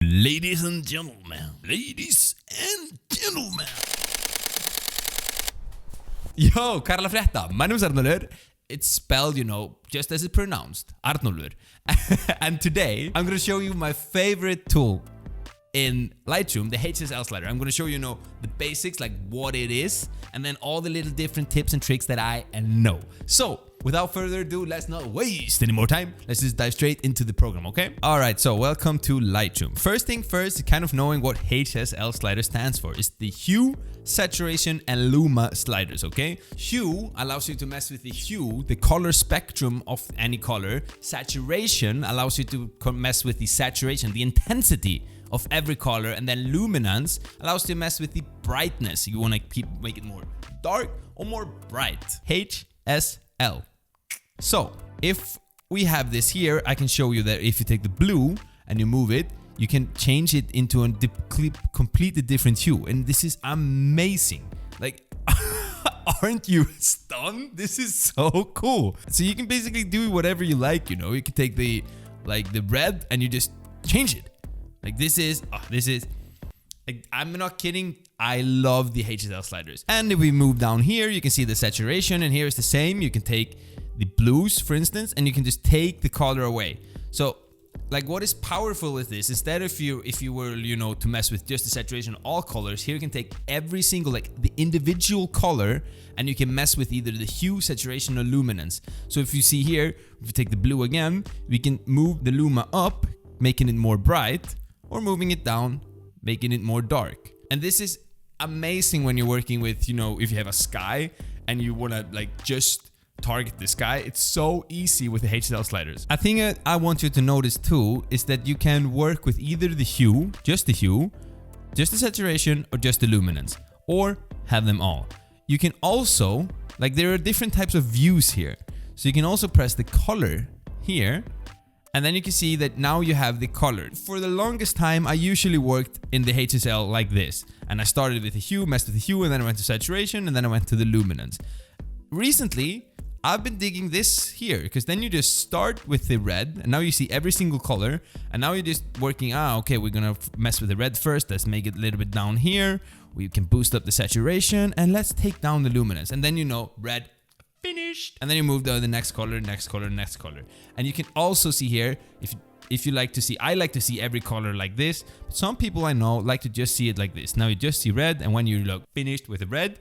Ladies and gentlemen. Yo, Karla Fretta. My name is Arnolfur. It's spelled, just as it's pronounced. Arnolfur. And today, I'm going to show you my favorite tool in Lightroom, the HSL Slider. I'm going to show you, the basics, like what it is, and then all the little different tips and tricks that I know. So, without further ado, let's not waste any more time. Let's just dive straight into the program, okay? Alright, so welcome to Lightroom. First thing first, kind of knowing what HSL Slider stands for. It's the Hue, Saturation, and Luma sliders, okay? Hue allows you to mess with the hue, the color spectrum of any color. Saturation allows you to mess with the saturation, the intensity of every color, and then luminance allows you to mess with the brightness. You want to make it more dark or more bright. HSL. So if we have this here, I can show you that if you take the blue and you move it, you can change it into a completely different hue, and this is amazing. Like, aren't you stunned? This is so cool. So you can basically do whatever you like. You can take the red and you just change it. Like this is, like, I'm not kidding. I love the HSL sliders. And if we move down here, you can see the saturation, and here is the same. You can take the blues, for instance, and you can just take the color away. So, like, what is powerful with this, instead of if you were, to mess with just the saturation, all colors, here you can take every single, the individual color, and you can mess with either the hue, saturation, or luminance. So if you see here, if you take the blue again, we can move the luma up, making it more bright, or moving it down, making it more dark. And this is amazing when you're working with, if you have a sky and you want to just target the sky. It's so easy with the HSL sliders. A thing I want you to notice too is that you can work with either the hue, just the saturation, or just the luminance, or have them all. You can also, there are different types of views here. So you can also press the color here, and then you can see that now you have the color. For the longest time, I usually worked in the HSL like this. And I started with the hue, messed with the hue, and then I went to saturation, and then I went to the luminance. Recently, I've been digging this here, because then you just start with the red, and now you see every single color, and now you're just working, okay, we're gonna mess with the red first, let's make it a little bit down here, we can boost up the saturation, and let's take down the luminance, and then red, finished, and then you move to the next color, next color, next color. And you can also see here, if you like to see, I like to see every color like this, but some people I know like to just see it like this. Now you just see red, and when you look finished with the red,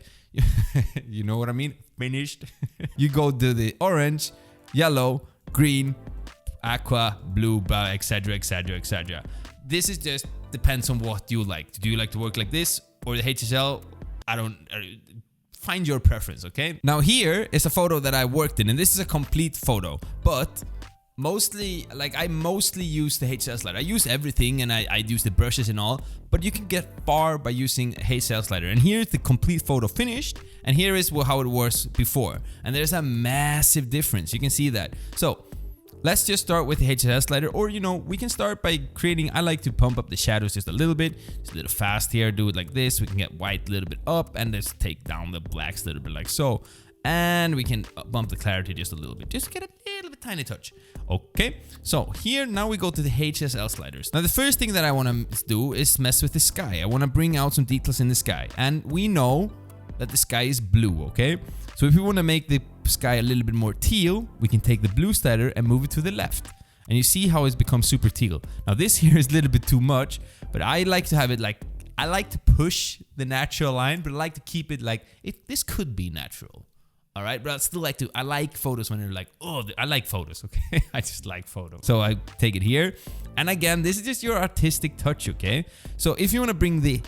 you know what I mean? Finished. You go to the orange, yellow, green, aqua, blue, etc, etc, etc. This is just depends on what you like. Do you like to work like this or the HSL? Find your preference, okay? Now here is a photo that I worked in, and this is a complete photo, but I mostly use the HSL Slider. I use everything, and I use the brushes and all, but you can get far by using HSL Slider. And here's the complete photo finished, and here is how it was before. And there's a massive difference, you can see that. So let's just start with the HSL Slider, or we can start by creating, I like to pump up the shadows just a little bit. It's a little fast here, do it like this. We can get white a little bit up, and let's take down the blacks a little bit like so. And we can bump the clarity just a little bit, just get a little bit tiny touch. Okay, so here now we go to the HSL sliders. Now the first thing that I want to do is mess with the sky. I want to bring out some details in the sky, and we know that the sky is blue, okay? So if we want to make the sky a little bit more teal, we can take the blue slider and move it to the left. And you see how it's become super teal. Now this here is a little bit too much, but I like to have it I like to push the natural line, but I like to keep it this could be natural. All right, but I still I like photos when they're I like photos, okay? I just like photos. So I take it here. And again, this is just your artistic touch, okay? So if you want to bring the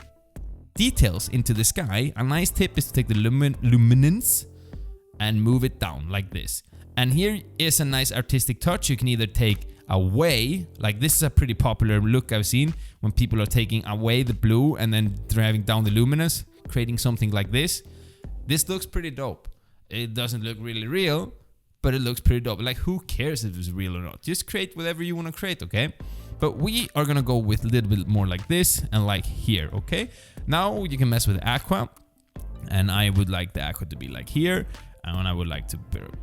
details into the sky, a nice tip is to take the luminance and move it down like this. And here is a nice artistic touch. You can either take away, this is a pretty popular look I've seen, when people are taking away the blue and then driving down the luminance, creating something like this. This looks pretty dope. It doesn't look really real, but it looks pretty dope. Who cares if it's real or not? Just create whatever you want to create, okay? But we are gonna go with a little bit more like this and here, okay? Now you can mess with aqua, and I would like the aqua to be here, and I would like to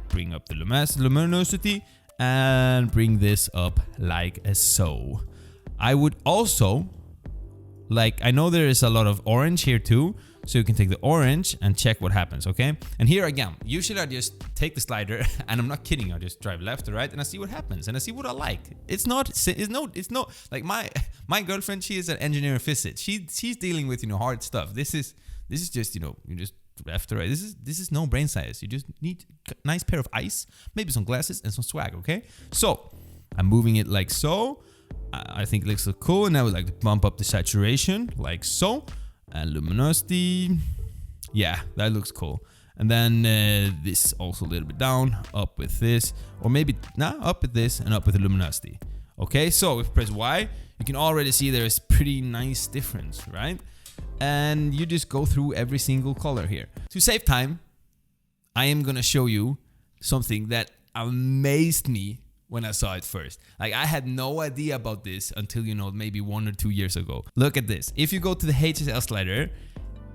bring up the luminosity and bring this up like so. I would also, like, I know there is a lot of orange here too, so you can take the orange and check what happens, okay? And here again, usually I just take the slider, and I'm not kidding, I just drive left to right and I see what happens and I see what I like. It's not like my girlfriend, she is an engineer in physics. She's dealing with, you know, hard stuff. This is just, you know, you just left to right. This is no brain science. You just need a nice pair of eyes, maybe some glasses and some swag, okay? So I'm moving it like so. I think it looks so cool, and I would like to bump up the saturation like so. And luminosity, yeah, that looks cool. And then this also a little bit down, up with this, or maybe up with this and up with the luminosity. Okay, so if you press Y, you can already see there's pretty nice difference, right? And you just go through every single color here. To save time, I am gonna show you something that amazed me when I saw it first. Like, I had no idea about this until, you know, maybe 1 or 2 years ago. Look at this. If you go to the Hsl Slider,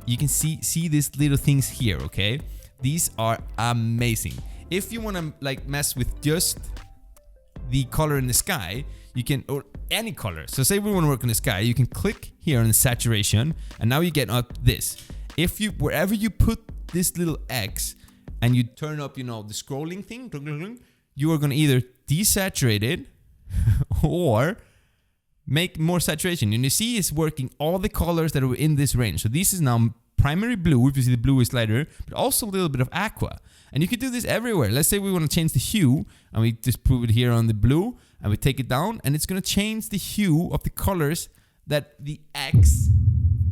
you can see these little things here, okay? These are amazing. If you want to like mess with just the color in the sky, you can, or any color. So say we want to work on the sky, you can click here on the saturation, and now you get up this. If you, wherever you put this little X and you turn up, you know, the scrolling thing, you are going to either desaturate it or make more saturation. And you see it's working all the colors that are in this range. So this is now primary blue, if you see the blue slider, but also a little bit of aqua. And you can do this everywhere. Let's say we want to change the hue, and we just put it here on the blue, and we take it down, and it's going to change the hue of the colors that the X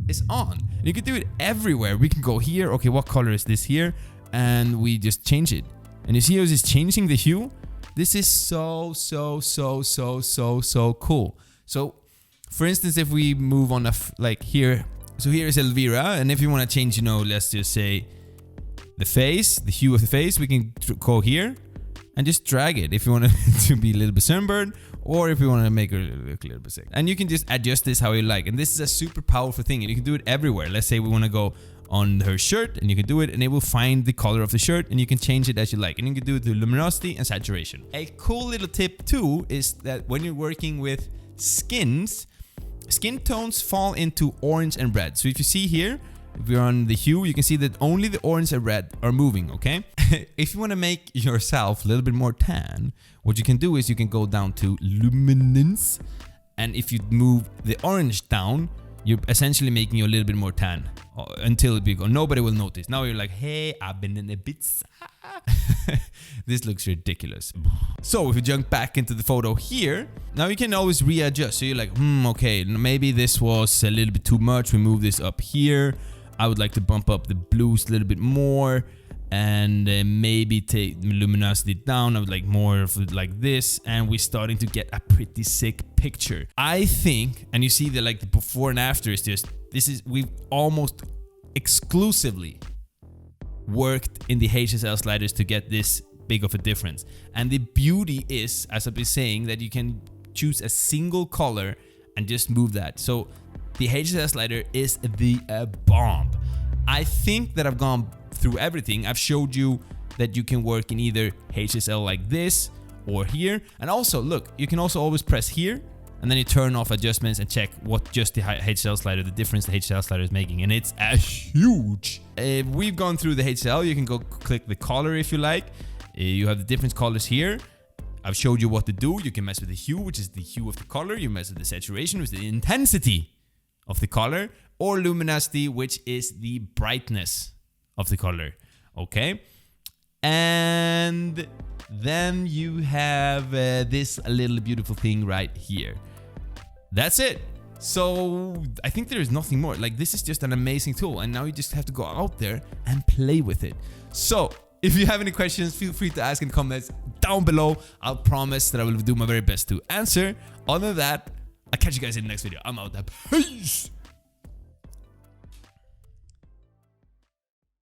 is on. And you can do it everywhere. We can go here, okay, what color is this here? And we just change it. And you see how it's changing the hue? This is so cool. So, for instance, if we move on like here, so here is Elvira, and if you want to change, you know, let's just say the face, the hue of the face, we can go here and just drag it if you want it to be a little bit sunburned, or if you want to make it look a little bit sick. And you can just adjust this how you like. And this is a super powerful thing, and you can do it everywhere. Let's say we want to go on her shirt, and you can do it, and it will find the color of the shirt, and you can change it as you like. And you can do it to luminosity and saturation. A cool little tip too is that when you're working with skins, skin tones fall into orange and red. So if you see here, if you're on the hue, you can see that only the orange and red are moving, okay? If you want to make yourself a little bit more tan, what you can do is you can go down to luminance, and if you move the orange down, you're essentially making you a little bit more tan until it becomes, nobody will notice. Now you're like, hey, I've been in a bit. This looks ridiculous. So if you jump back into the photo here, now you can always readjust. So you're like, okay, maybe this was a little bit too much. We move this up here. I would like to bump up the blues a little bit more, and maybe take luminosity down. I would like more of it like this, and we're starting to get a pretty sick picture. I think, and you see the like the before and after is just, we've almost exclusively worked in the HSL sliders to get this big of a difference. And the beauty is, as I've been saying, that you can choose a single color and just move that. So the HSL slider is the bomb. I think that I've gone through everything. I've showed you that you can work in either HSL like this or here. And also, look, you can also always press here, and then you turn off adjustments and check what just the HSL slider, the difference the HSL slider is making. And it's a huge. If we've gone through the HSL, you can go click the color if you like. You have the different colors here. I've showed you what to do. You can mess with the hue, which is the hue of the color. You mess with the saturation, which is the intensity of the color, or luminosity, which is the brightness of the color. Okay, and then you have this little beautiful thing right here. That's it. So I think there is nothing more. Like, this is just an amazing tool, and now you just have to go out there and play with it. So if you have any questions, feel free to ask in the comments down below. I'll promise that I will do my very best to answer. Other than that, I'll catch you guys in the next video. I'm out. Peace.